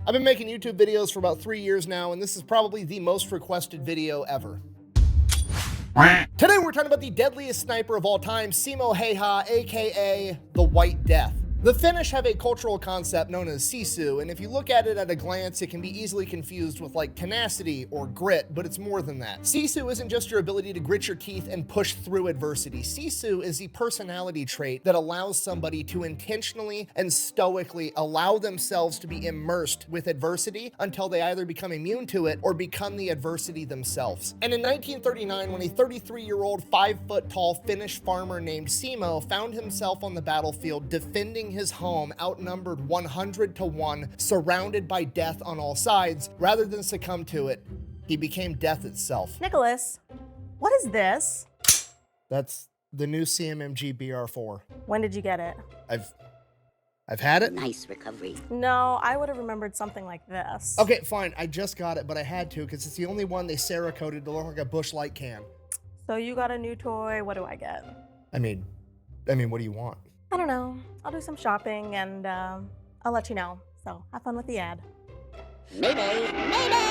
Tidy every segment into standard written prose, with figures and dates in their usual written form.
I've been making YouTube videos for about 3 years now, and this is probably the most requested video ever. Today we're talking about the deadliest sniper of all time, Simo Häyhä, aka the White Death. The Finnish have a cultural concept known as sisu, and if you look at it at a glance, it can be easily confused with like tenacity or grit, but it's more than that. Sisu isn't just your ability to grit your teeth and push through adversity. Sisu is the personality trait that allows somebody to intentionally and stoically allow themselves to be immersed with adversity until they either become immune to it or become the adversity themselves. And in 1939, when a 33-year-old, 5-foot-tall Finnish farmer named Simo found himself on the battlefield defending his home, outnumbered 100 to 1, surrounded by death on all sides, rather than succumb to it, he became death itself. Nicholas, what is this? That's the new CMMG BR4. When did you get it? I've had it. Nice recovery. No, I would have remembered something like this. Okay, fine. I just got it, but I had to because it's the only one they Cerakoted to look like a Busch Light can. So you got a new toy. What do I get? I mean, what do you want? I don't know. I'll do some shopping and I'll let you know. So have fun with the ad. Mayday! Mayday!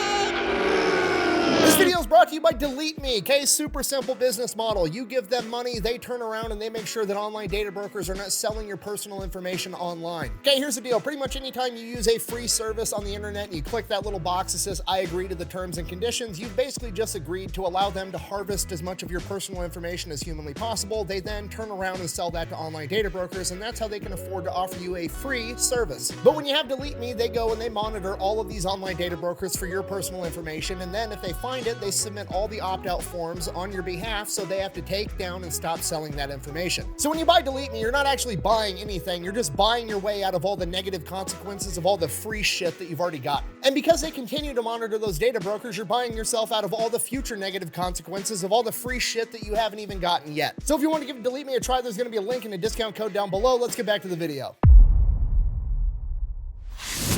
This video is brought to you by Delete Me, okay? Super simple business model. You give them money, they turn around and they make sure that online data brokers are not selling your personal information online. Okay, here's the deal. Pretty much anytime you use a free service on the internet and you click that little box that says, I agree to the terms and conditions, you've basically just agreed to allow them to harvest as much of your personal information as humanly possible. They then turn around and sell that to online data brokers, and that's how they can afford to offer you a free service. But when you have Delete Me, they go and they monitor all of these online data brokers for your personal information, and then if they find it, they submit all the opt-out forms on your behalf, so they have to take down and stop selling that information. So when you buy Delete Me, you're not actually buying anything, you're just buying your way out of all the negative consequences of all the free shit that you've already gotten. And because they continue to monitor those data brokers, you're buying yourself out of all the future negative consequences of all the free shit that you haven't even gotten yet. So if you want to give Delete Me a try, there's going to be a link and a discount code down below. Let's get back to the video.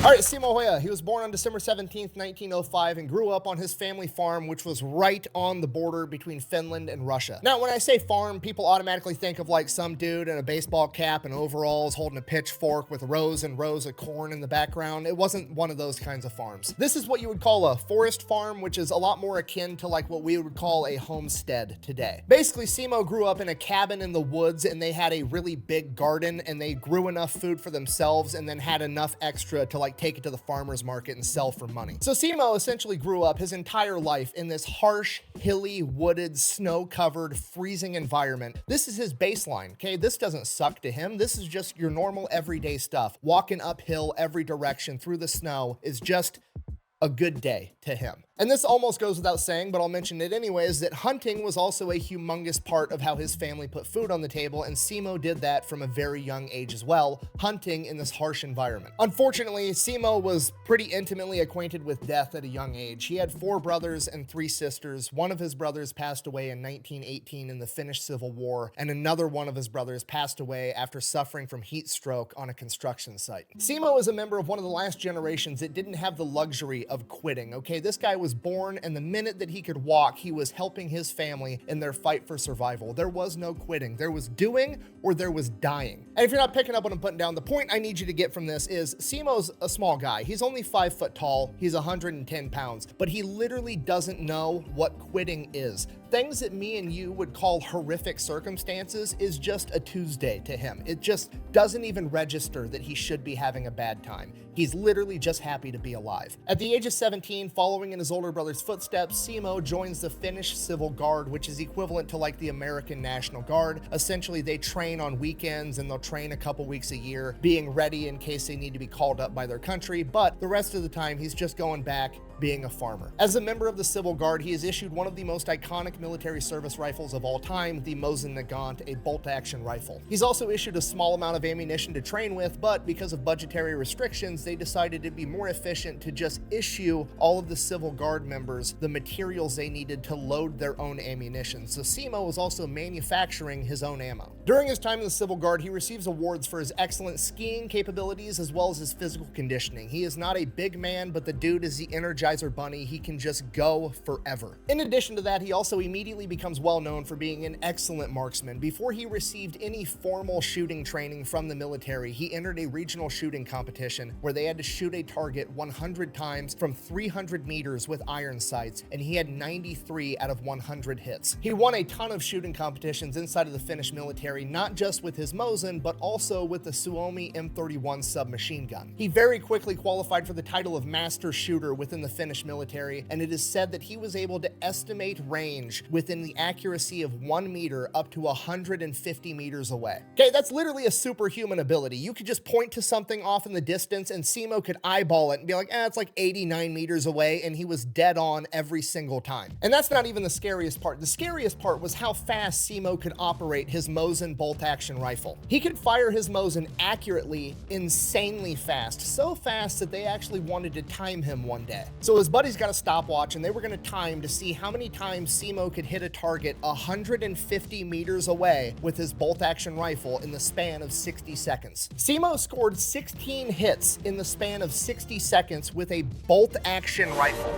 All right, Simo Häyhä, he was born on December 17th, 1905 and grew up on his family farm, which was right on the border between Finland and Russia. Now, when I say farm, people automatically think of like some dude in a baseball cap and overalls holding a pitchfork with rows and rows of corn in the background. It wasn't one of those kinds of farms. This is what you would call a forest farm, which is a lot more akin to like what we would call a homestead today. Basically, Simo grew up in a cabin in the woods and they had a really big garden and they grew enough food for themselves and then had enough extra to like take it to the farmer's market and sell for money. So Simo essentially grew up his entire life in this harsh, hilly, wooded, snow-covered, freezing environment. This is his baseline, okay? This doesn't suck to him. This is just your normal everyday stuff. Walking uphill every direction through the snow is just a good day to him. And this almost goes without saying, but I'll mention it anyways, that hunting was also a humongous part of how his family put food on the table, and Simo did that from a very young age as well, hunting in this harsh environment. Unfortunately, Simo was pretty intimately acquainted with death at a young age. He had 4 brothers and 3 sisters. One of his brothers passed away in 1918 in the Finnish Civil War, and another one of his brothers passed away after suffering from heat stroke on a construction site. Simo is a member of one of the last generations that didn't have the luxury of quitting, okay? This guy was born, and the minute that he could walk, he was helping his family in their fight for survival. There was no quitting. There was doing or there was dying. And if you're not picking up what I'm putting down, the point I need you to get from this is Simo's a small guy. He's only 5 foot tall. He's 110 pounds, but he literally doesn't know what quitting is. Things that me and you would call horrific circumstances is just a Tuesday to him. It just doesn't even register that he should be having a bad time. He's literally just happy to be alive. At the age of 17, following in his older brother's footsteps, Simo joins the Finnish Civil Guard, which is equivalent to like the American National Guard. Essentially, they train on weekends and they'll train a couple weeks a year, being ready in case they need to be called up by their country, but the rest of the time, he's just going back being a farmer. As a member of the Civil Guard, he is issued one of the most iconic military service rifles of all time, the Mosin Nagant, a bolt-action rifle. He's also issued a small amount of ammunition to train with, but because of budgetary restrictions, they decided it'd be more efficient to just issue all of the Civil Guard members the materials they needed to load their own ammunition. So Simo was also manufacturing his own ammo. During his time in the Civil Guard, he receives awards for his excellent skiing capabilities as well as his physical conditioning. He is not a big man, but the dude is the energizer Energizer Bunny, he can just go forever. In addition to that, he also immediately becomes well known for being an excellent marksman. Before he received any formal shooting training from the military, he entered a regional shooting competition where they had to shoot a target 100 times from 300 meters with iron sights, and he had 93 out of 100 hits. He won a ton of shooting competitions inside of the Finnish military, not just with his Mosin, but also with the Suomi M31 submachine gun. He very quickly qualified for the title of master shooter within the Finnish military, and it is said that he was able to estimate range within the accuracy of 1 meter up to 150 meters away. Okay, that's literally a superhuman ability. You could just point to something off in the distance and Simo could eyeball it and be like, it's like 89 meters away, and he was dead on every single time. And that's not even the scariest part. The scariest part was how fast Simo could operate his Mosin bolt-action rifle. He could fire his Mosin accurately, insanely fast, so fast that they actually wanted to time him one day. So his buddies got a stopwatch and they were going to time to see how many times Simo could hit a target 150 meters away with his bolt-action rifle in the span of 60 seconds. Simo scored 16 hits in the span of 60 seconds with a bolt-action rifle.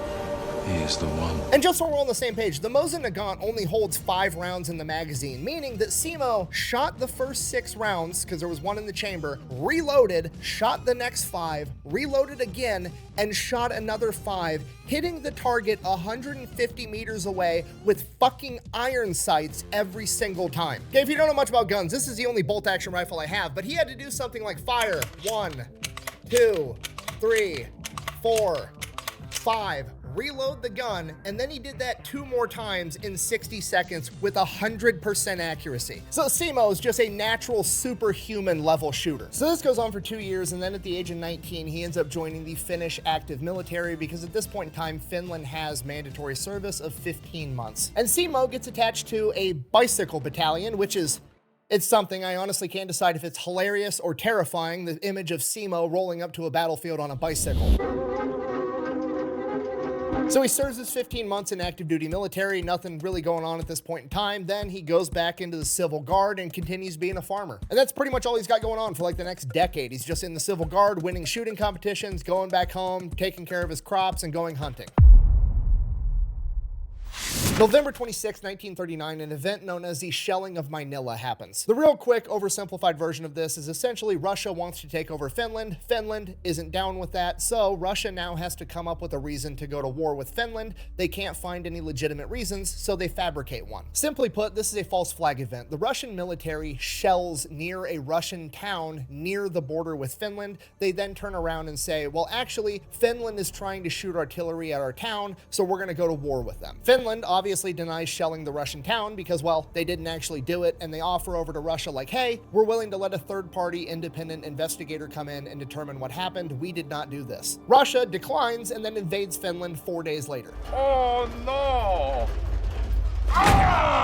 He is the one. And just so we're on the same page, the Mosin Nagant only holds 5 rounds in the magazine, meaning that Simo shot the first 6 rounds, because there was 1 in the chamber, reloaded, shot the next 5, reloaded again, and shot another 5, hitting the target 150 meters away with fucking iron sights every single time. Okay, if you don't know much about guns, this is the only bolt-action rifle I have, but he had to do something like fire 1, 2, 3, 4, 5, reload the gun, and then he did that 2 more times in 60 seconds with 100% accuracy. So Simo is just a natural superhuman level shooter. So this goes on for 2 years, and then at the age of 19, he ends up joining the Finnish active military because at this point in time, Finland has mandatory service of 15 months. And Simo gets attached to a bicycle battalion, which is it's something I honestly can't decide if it's hilarious or terrifying, the image of Simo rolling up to a battlefield on a bicycle. So he serves his 15 months in active duty military, nothing really going on at this point in time. Then he goes back into the Civil Guard and continues being a farmer. And that's pretty much all he's got going on for like the next decade. He's just in the Civil Guard, winning shooting competitions, going back home, taking care of his crops, and going hunting. November 26, 1939, an event known as the Shelling of Manila happens. The real quick, oversimplified version of this is essentially Russia wants to take over Finland. Finland isn't down with that, so Russia now has to come up with a reason to go to war with Finland. They can't find any legitimate reasons, so they fabricate one. Simply put, this is a false flag event. The Russian military shells near a Russian town near the border with Finland. They then turn around and say, well, actually, Finland is trying to shoot artillery at our town, so we're going to go to war with them. Finland obviously denies shelling the Russian town because, well, they didn't actually do it, and they offer over to Russia like, hey, we're willing to let a third-party independent investigator come in and determine what happened. We did not do this. Russia declines and then invades Finland 4 days later. Oh no! Oh!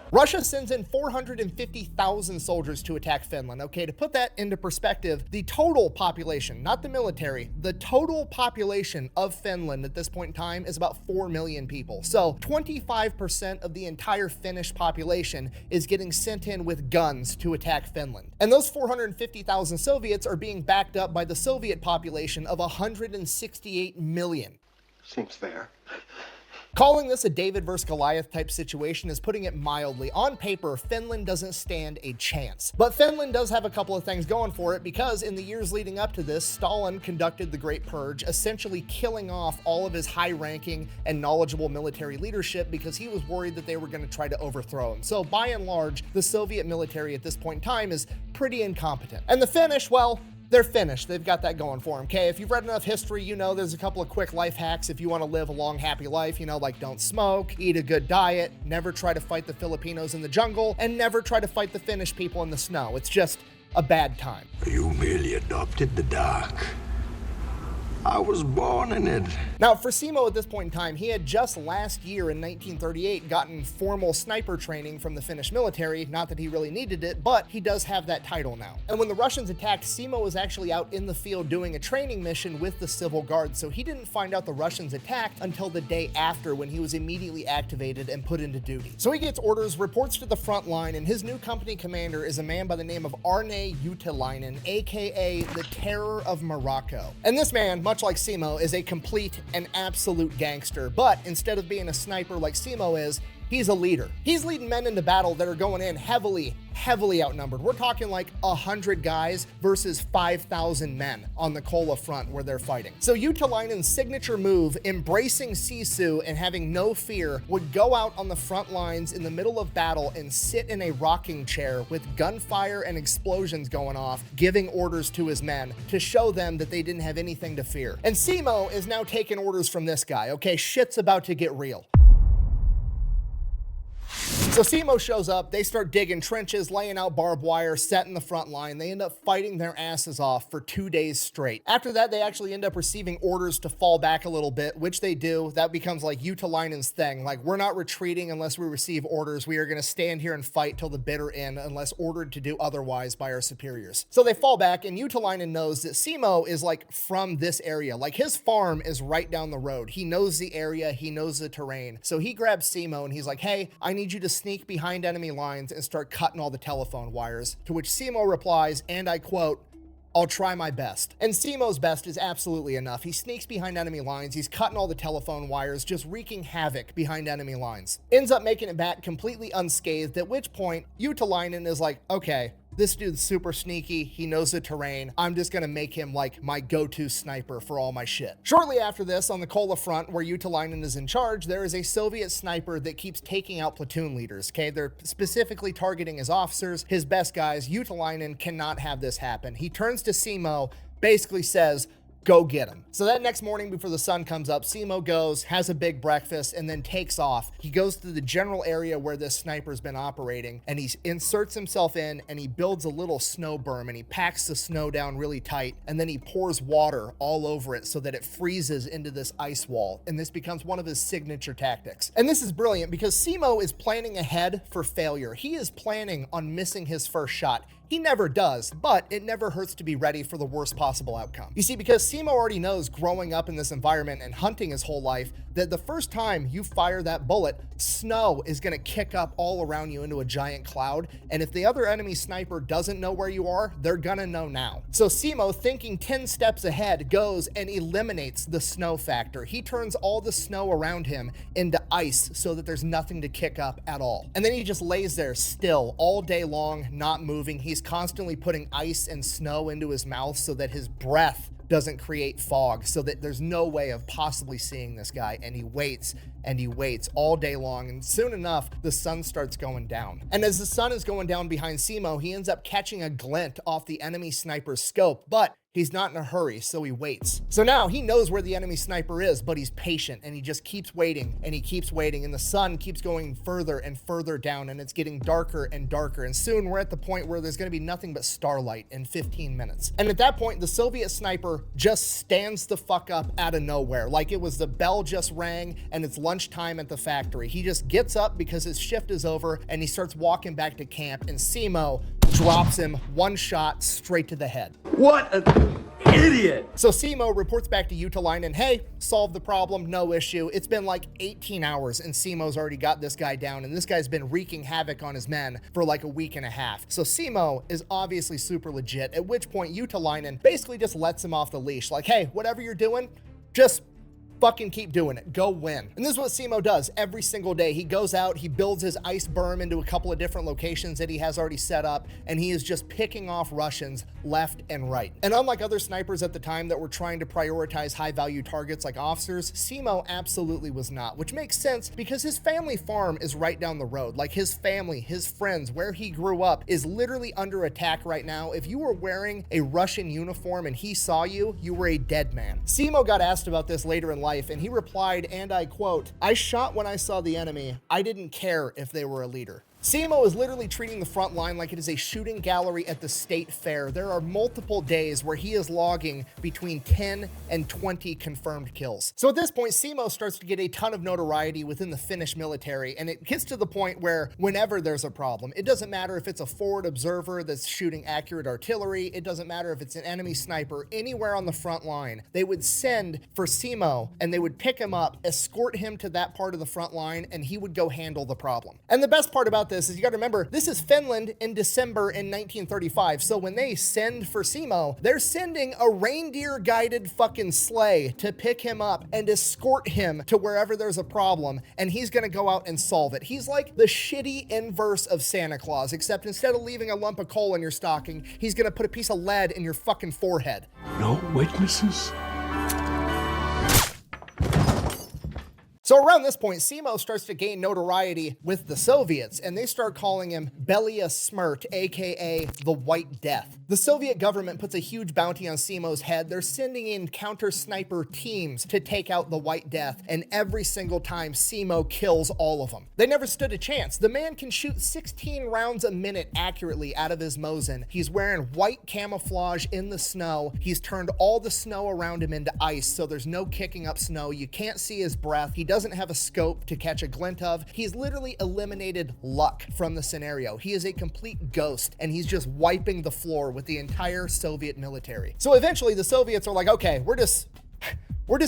Russia sends in 450,000 soldiers to attack Finland. Okay, to put that into perspective, the total population, not the military, the total population of Finland at this point in time is about 4 million people. So 25% of the entire Finnish population is getting sent in with guns to attack Finland. And those 450,000 Soviets are being backed up by the Soviet population of 168 million. Seems fair. Calling this a David versus Goliath type situation is putting it mildly. On paper, Finland doesn't stand a chance. But Finland does have a couple of things going for it because in the years leading up to this, Stalin conducted the Great Purge, essentially killing off all of his high-ranking and knowledgeable military leadership because he was worried that they were going to try to overthrow him. So by and large, the Soviet military at this point in time is pretty incompetent. And the Finnish, well, they're finished. They've got that going for them. Okay, if you've read enough history, you know there's a couple of quick life hacks if you want to live a long, happy life, you know, like don't smoke, eat a good diet, never try to fight the Filipinos in the jungle, and never try to fight the Finnish people in the snow. It's just a bad time. You merely adopted the dark. I was born in it. Now, for Simo at this point in time, he had just last year in 1938 gotten formal sniper training from the Finnish military. Not that he really needed it, but he does have that title now. And when the Russians attacked, Simo was actually out in the field doing a training mission with the Civil Guard, so he didn't find out the Russians attacked until the day after when he was immediately activated and put into duty. So he gets orders, reports to the front line, and his new company commander is a man by the name of Arne Utilainen, aka the Terror of Morocco. And this man, much much like Simo, is a complete and absolute gangster, but instead of being a sniper like Simo is, he's a leader. He's leading men into battle that are going in heavily outnumbered. We're talking like 100 guys versus 5,000 men on the Kola front where they're fighting. So Utalainen's signature move, embracing Sisu and having no fear, would go out on the front lines in the middle of battle and sit in a rocking chair with gunfire and explosions going off, giving orders to his men to show them that they didn't have anything to fear. And Simo is now taking orders from this guy. Okay, shit's about to get real. So Simo shows up, they start digging trenches, laying out barbed wire, setting the front line. They end up fighting their asses off for 2 days straight. After that, they actually end up receiving orders to fall back a little bit, which they do. That becomes like Utalainen's thing. Like, we're not retreating unless we receive orders. We are going to stand here and fight till the bitter end unless ordered to do otherwise by our superiors. So they fall back, and Utalainen knows that Simo is like from this area. Like, his farm is right down the road. He knows the area, he knows the terrain. So he grabs Simo and he's like, hey, I need you to sneak behind enemy lines and start cutting all the telephone wires. To which Simo replies, and I quote, I'll try my best. And Simo's best is absolutely enough. He sneaks behind enemy lines, he's cutting all the telephone wires, just wreaking havoc behind enemy lines. Ends up making it back completely unscathed, at which point Utalainen is like, okay, this dude's super sneaky, he knows the terrain, I'm just gonna make him like my go-to sniper for all my shit. Shortly after this, on the Kola front where Utalainen is in charge, there is a Soviet sniper that keeps taking out platoon leaders, okay? They're specifically targeting his officers, his best guys. Utalainen cannot have this happen. He turns to Simo, basically says, go get him. So that next morning before the sun comes up, Simo goes, has a big breakfast, and then takes off. He goes to the general area where this sniper's been operating, and he inserts himself in, and he builds a little snow berm, and he packs the snow down really tight, and then he pours water all over it so that it freezes into this ice wall, and this becomes one of his signature tactics. And this is brilliant because Simo is planning ahead for failure. He is planning on missing his first shot. He never does, but it never hurts to be ready for the worst possible outcome. You see, because Simo already knows growing up in this environment and hunting his whole life that the first time you fire that bullet, snow is gonna kick up all around you into a giant cloud, and if the other enemy sniper doesn't know where you are, they're gonna know now. So Simo, thinking 10 steps ahead, goes and eliminates the snow factor. He turns all the snow around him into ice so that there's nothing to kick up at all. And then he just lays there still all day long, not moving. He's constantly putting ice and snow into his mouth so that his breath doesn't create fog, so that there's no way of possibly seeing this guy. And he waits and he waits all day long, and soon enough the sun starts going down. And as the sun is going down behind Simo, he ends up catching a glint off the enemy sniper's scope, but he's not in a hurry, so he waits. So now he knows where the enemy sniper is, but he's patient and he just keeps waiting and he keeps waiting, and the sun keeps going further and further down, and it's getting darker and darker, and soon we're at the point where there's going to be nothing but starlight in 15 minutes. And at that point, the Soviet sniper just stands the fuck up out of nowhere, like it was the bell just rang and it's lunchtime at the factory. He just gets up because his shift is over and he starts walking back to camp, and Simo drops him one shot straight to the head. What an idiot! So Simo reports back to Utalainen, hey, solved the problem, no issue. It's been like 18 hours and Simo's already got this guy down, and this guy's been wreaking havoc on his men for like a week and a half. So Simo is obviously super legit, at which point Utalainen basically just lets him off the leash. Like, hey, whatever you're doing, just fucking keep doing it. Go win. And this is what Simo does every single day. He goes out, he builds his ice berm into a couple of different locations that he has already set up, and he is just picking off Russians left and right. And unlike other snipers at the time that were trying to prioritize high-value targets like officers, Simo absolutely was not, which makes sense because his family farm is right down the road. Like, his family, his friends, where he grew up is literally under attack right now. If you were wearing a Russian uniform and he saw you, you were a dead man. Simo got asked about this later in life, and he replied, and I quote, I shot when I saw the enemy. I didn't care if they were a leader. Simo is literally treating the front line like it is a shooting gallery at the state fair. There are multiple days where he is logging between 10 and 20 confirmed kills. So at this point, Simo starts to get a ton of notoriety within the Finnish military, and it gets to the point where whenever there's a problem, it doesn't matter if it's a forward observer that's shooting accurate artillery, it doesn't matter if it's an enemy sniper, anywhere on the front line, they would send for Simo and they would pick him up, escort him to that part of the front line, and he would go handle the problem. And the best part about about this is you got to remember, this is Finland in December in 1935. So when they send for Simo, they're sending a reindeer-guided fucking sleigh to pick him up and escort him to wherever there's a problem, and he's gonna go out and solve it. He's like the shitty inverse of Santa Claus, except instead of leaving a lump of coal in your stocking, he's gonna put a piece of lead in your fucking forehead. No witnesses? So around this point, Simo starts to gain notoriety with the Soviets, and they start calling him Belia Smrt, aka the White Death. The Soviet government puts a huge bounty on Simo's head. They're sending in counter-sniper teams to take out the White Death, and every single time Simo kills all of them. They never stood a chance. The man can shoot 16 rounds a minute accurately out of his Mosin. He's wearing white camouflage in the snow. He's turned all the snow around him into ice, so there's no kicking up snow. You can't see his breath. He doesn't have a scope to catch a glint of. He's literally eliminated luck from the scenario. He is a complete ghost, and he's just wiping the floor with the entire Soviet military. So eventually the Soviets are like, okay, we're just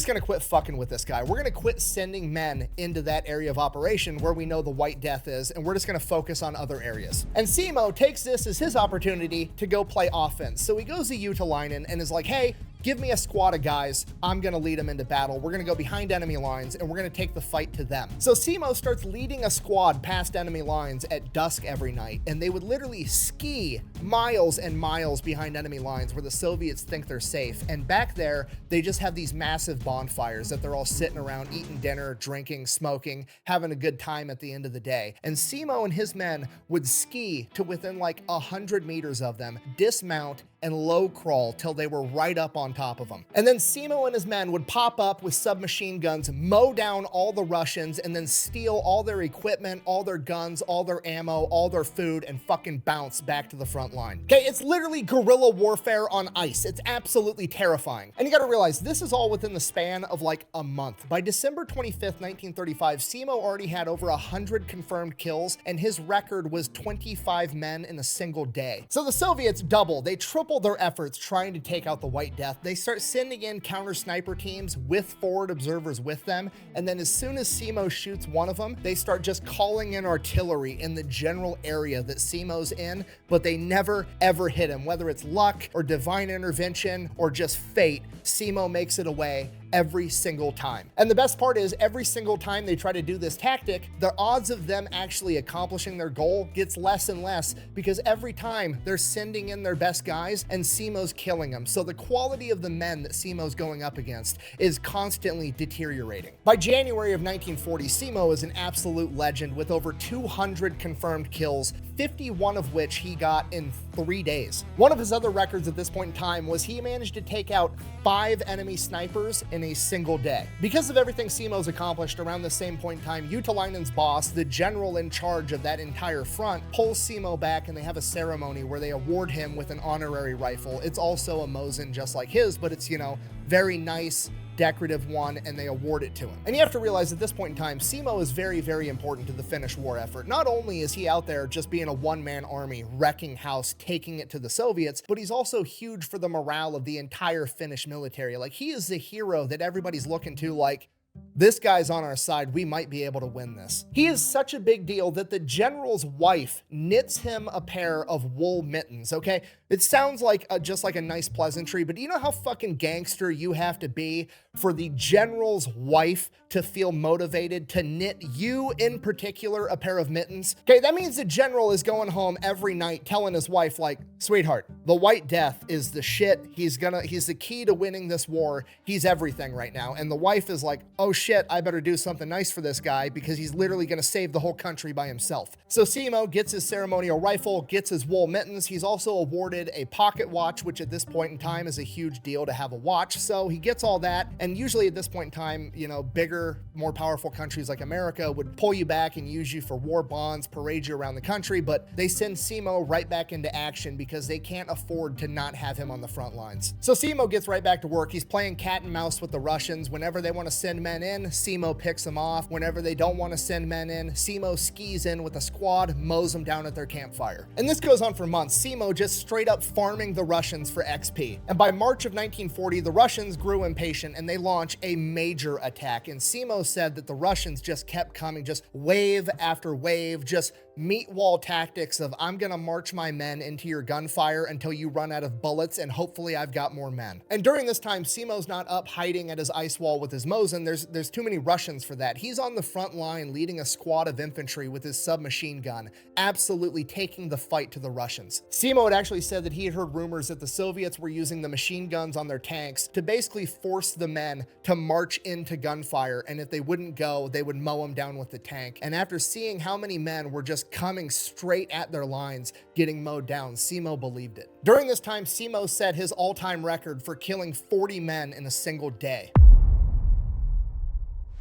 gonna quit fucking with this guy. We're gonna quit sending men into that area of operation where we know the White Death is, and we're just gonna focus on other areas. And Simo takes this as his opportunity to go play offense. So he goes to Utalainen and is like, hey, give me a squad of guys. I'm gonna lead them into battle. We're gonna go behind enemy lines and we're gonna take the fight to them. So Simo starts leading a squad past enemy lines at dusk every night, and they would literally ski miles and miles behind enemy lines where the Soviets think they're safe. And back there, they just have these massive bonfires that they're all sitting around eating dinner, drinking, smoking, having a good time at the end of the day. And Simo and his men would ski to within like 100 meters of them, dismount, and low crawl till they were right up on top of them. And then Simo and his men would pop up with submachine guns, mow down all the Russians, and then steal all their equipment, all their guns, all their ammo, all their food, and fucking bounce back to the front line. Okay, it's literally guerrilla warfare on ice. It's absolutely terrifying. And you gotta realize, this is all within the span of like a month. By December 25th, 1935, Simo already had over 100 confirmed kills, and his record was 25 men in a single day. So the Soviets double, they triple their efforts trying to take out the White Death. They start sending in counter sniper teams with forward observers with them, and then as soon as Simo shoots one of them, they start just calling in artillery in the general area that Simo's in, but they never ever hit him. Whether it's luck or divine intervention or just fate, Simo makes it away every single time. And the best part is, every single time they try to do this tactic, the odds of them actually accomplishing their goal gets less and less, because every time they're sending in their best guys and Simo's killing them. So the quality of the men that Simo's going up against is constantly deteriorating. By January of 1940, Simo is an absolute legend with over 200 confirmed kills, 51 of which he got in 3 days. One of his other records at this point in time was he managed to take out 5 enemy snipers in a single day. Because of everything Simo's accomplished, around the same point in time, Utalainen's boss, the general in charge of that entire front, pulls Simo back, and they have a ceremony where they award him with an honorary rifle. It's also a Mosin just like his, but it's, you know, very nice, decorative one, and they award it to him. And you have to realize at this point in time, Simo is very, very important to the Finnish war effort. Not only is he out there just being a one-man army, wrecking house, taking it to the Soviets, but he's also huge for the morale of the entire Finnish military. Like, he is the hero that everybody's looking to, like, this guy's on our side, we might be able to win this. He is such a big deal that the general's wife knits him a pair of wool mittens, okay? It sounds like just like a nice pleasantry, but do you know how fucking gangster you have to be for the general's wife to feel motivated to knit you in particular a pair of mittens? Okay, that means the general is going home every night telling his wife, like, sweetheart, the White Death is the shit. He's the key to winning this war. He's everything right now. And the wife is like, oh shit, I better do something nice for this guy because he's literally gonna save the whole country by himself. So Simo gets his ceremonial rifle, gets his wool mittens. He's also awarded a pocket watch, which at this point in time is a huge deal to have a watch. So he gets all that. And usually at this point in time, you know, bigger, more powerful countries like America would pull you back and use you for war bonds, parade you around the country, but they send Simo right back into action because they can't afford to not have him on the front lines. So Simo gets right back to work. He's playing cat and mouse with the Russians. Whenever they want to send men men in, Simo picks them off. Whenever they don't want to send men in, Simo skis in with a squad, mows them down at their campfire. And this goes on for months, Simo just straight up farming the Russians for XP. And by March of 1940, the Russians grew impatient and they launch a major attack. And Simo said that the Russians just kept coming, just wave after wave, just meat wall tactics of I'm gonna march my men into your gunfire until you run out of bullets and hopefully I've got more men. And during this time, Simo's not up hiding at his ice wall with his Mosin. There's too many Russians for that. He's on the front line leading a squad of infantry with his submachine gun, absolutely taking the fight to the Russians. Simo had actually said that he had heard rumors that the Soviets were using the machine guns on their tanks to basically force the men to march into gunfire, and if they wouldn't go, they would mow them down with the tank. And after seeing how many men were just coming straight at their lines, getting mowed down, Simo believed it. During this time, Simo set his all-time record for killing 40 men in a single day.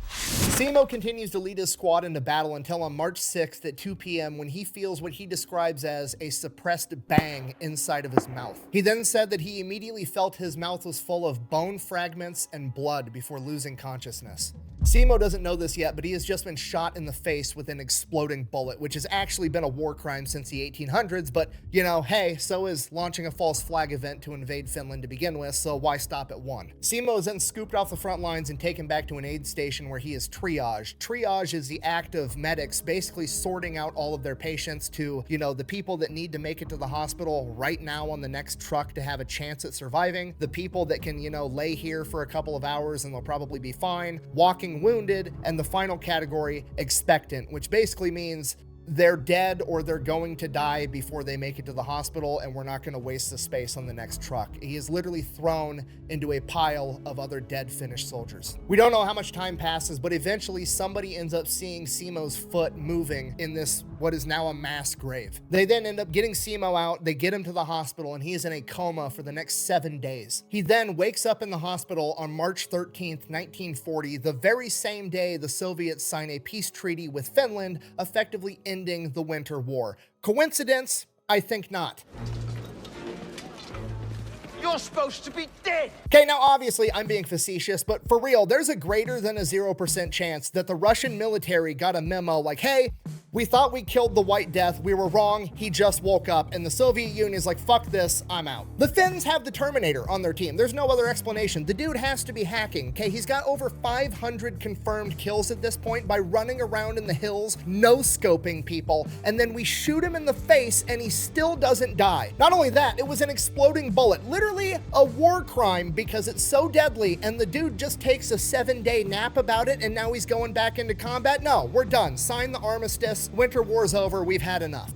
Simo continues to lead his squad into battle until on March 6th at 2 p.m. when he feels what he describes as a suppressed bang inside of his mouth. He then said that he immediately felt his mouth was full of bone fragments and blood before losing consciousness. Simo doesn't know this yet, but he has just been shot in the face with an exploding bullet, which has actually been a war crime since the 1800s, but you know, hey, so is launching a false flag event to invade Finland to begin with, so why stop at one? Simo is then scooped off the front lines and taken back to an aid station where he is triaged. Triage is the act of medics basically sorting out all of their patients to, you know, the people that need to make it to the hospital right now on the next truck to have a chance at surviving, the people that can, you know, lay here for a couple of hours and they'll probably be fine, walking wounded, and the final category, expectant, which basically means they're dead or they're going to die before they make it to the hospital, and we're not going to waste the space on the next truck. He is literally thrown into a pile of other dead Finnish soldiers. We don't know how much time passes, but eventually somebody ends up seeing Simo's foot moving in this, what is now a mass grave. They then end up getting Simo out, they get him to the hospital, and he is in a coma for the next 7 days. He then wakes up in the hospital on March 13th, 1940, the very same day the Soviets sign a peace treaty with Finland, effectively ending the Winter War. Coincidence? I think not. You're supposed to be dead! Okay, now obviously I'm being facetious, but for real, there's a greater than a 0% chance that the Russian military got a memo like, hey, we thought we killed the White Death, we were wrong, he just woke up, and the Soviet Union is like, fuck this, I'm out. The Finns have the Terminator on their team. There's no other explanation. The dude has to be hacking, okay? He's got over 500 confirmed kills at this point by running around in the hills, no-scoping people, and then we shoot him in the face and he still doesn't die. Not only that, it was an exploding bullet, literally a war crime because it's so deadly, and the dude just takes a 7-day nap about it and now he's going back into combat. No, we're done. Sign the armistice. Winter War's over. We've had enough.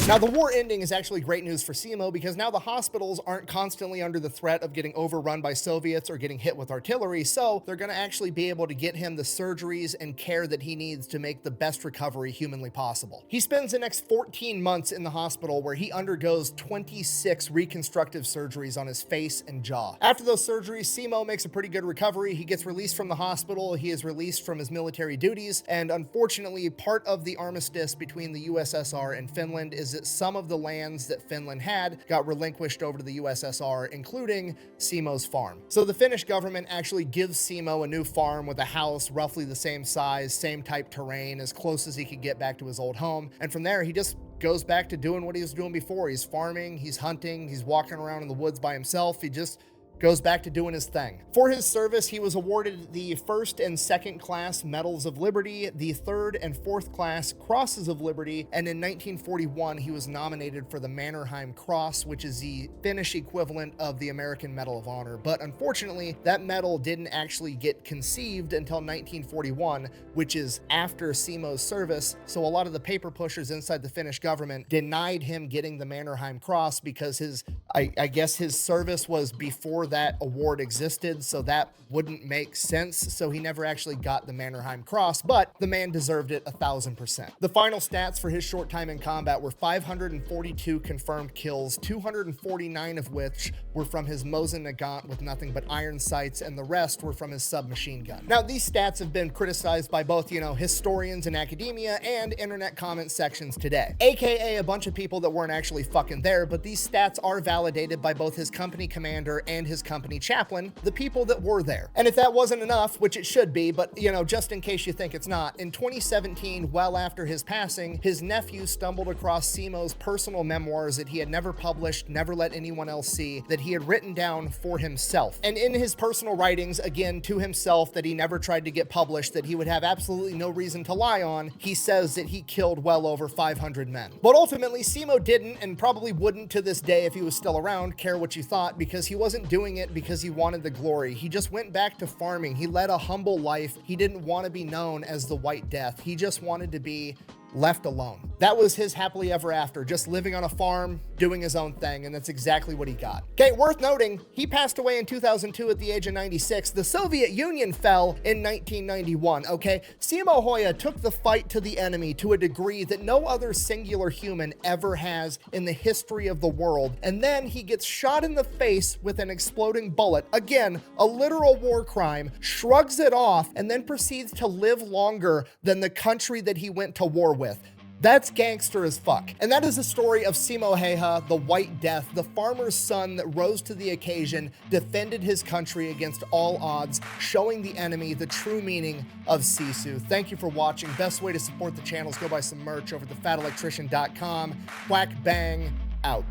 Now, the war ending is actually great news for Simo because now the hospitals aren't constantly under the threat of getting overrun by Soviets or getting hit with artillery, so they're going to actually be able to get him the surgeries and care that he needs to make the best recovery humanly possible. He spends the next 14 months in the hospital where he undergoes 26 reconstructive surgeries on his face and jaw. After those surgeries, Simo makes a pretty good recovery. He gets released from the hospital, he is released from his military duties, and unfortunately, part of the armistice between the USSR and Finland is that some of the lands that Finland had got relinquished over to the USSR, including Simo's farm. So the Finnish government actually gives Simo a new farm with a house roughly the same size, same type terrain, as close as he could get back to his old home. And from there, he just goes back to doing what he was doing before. He's farming, he's hunting, he's walking around in the woods by himself. He just goes back to doing his thing. For his service, he was awarded the 1st and 2nd class Medals of Liberty, the 3rd and 4th class Crosses of Liberty, and in 1941, he was nominated for the Mannerheim Cross, which is the Finnish equivalent of the American Medal of Honor. But unfortunately, that medal didn't actually get conceived until 1941, which is after Simo's service, so a lot of the paper pushers inside the Finnish government denied him getting the Mannerheim Cross because I guess his service was before that award existed, so that wouldn't make sense, so he never actually got the Mannerheim Cross, but the man deserved it 1000%. The final stats for his short time in combat were 542 confirmed kills, 249 of which were from his Mosin Nagant with nothing but iron sights, and the rest were from his submachine gun. Now, these stats have been criticized by both, historians in academia and internet comment sections today, aka a bunch of people that weren't actually fucking there, but these stats are validated by both his company commander and his his company chaplain, the people that were there. And if that wasn't enough, which it should be, but you know, just in case you think it's not, in 2017, well after his passing, his nephew stumbled across Simo's personal memoirs that he had never published, never let anyone else see, that he had written down for himself. And in his personal writings, again, to himself, that he never tried to get published, that he would have absolutely no reason to lie on, he says that he killed well over 500 men. But ultimately, Simo didn't, and probably wouldn't to this day if he was still around, care what you thought, because he wasn't doing it because he wanted the glory. He just went back to farming. He led a humble life. He didn't want to be known as the White Death. He just wanted to be left alone. That was his happily ever after, just living on a farm, doing his own thing, and that's exactly what he got. Okay, worth noting, he passed away in 2002 at the age of 96. The Soviet Union fell in 1991, okay? Simo Häyhä took the fight to the enemy to a degree that no other singular human ever has in the history of the world, and then he gets shot in the face with an exploding bullet, again, a literal war crime, shrugs it off, and then proceeds to live longer than the country that he went to war with. That's gangster as fuck. And that is the story of Simo Häyhä, the White Death, the farmer's son that rose to the occasion, defended his country against all odds, showing the enemy the true meaning of Sisu. Thank you for watching. Best way to support the channel is go buy some merch over at thefatelectrician.com. Quack bang out.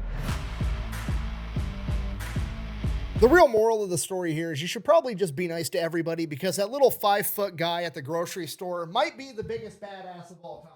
The real moral of the story here is you should probably just be nice to everybody, because that little 5-foot guy at the grocery store might be the biggest badass of all time.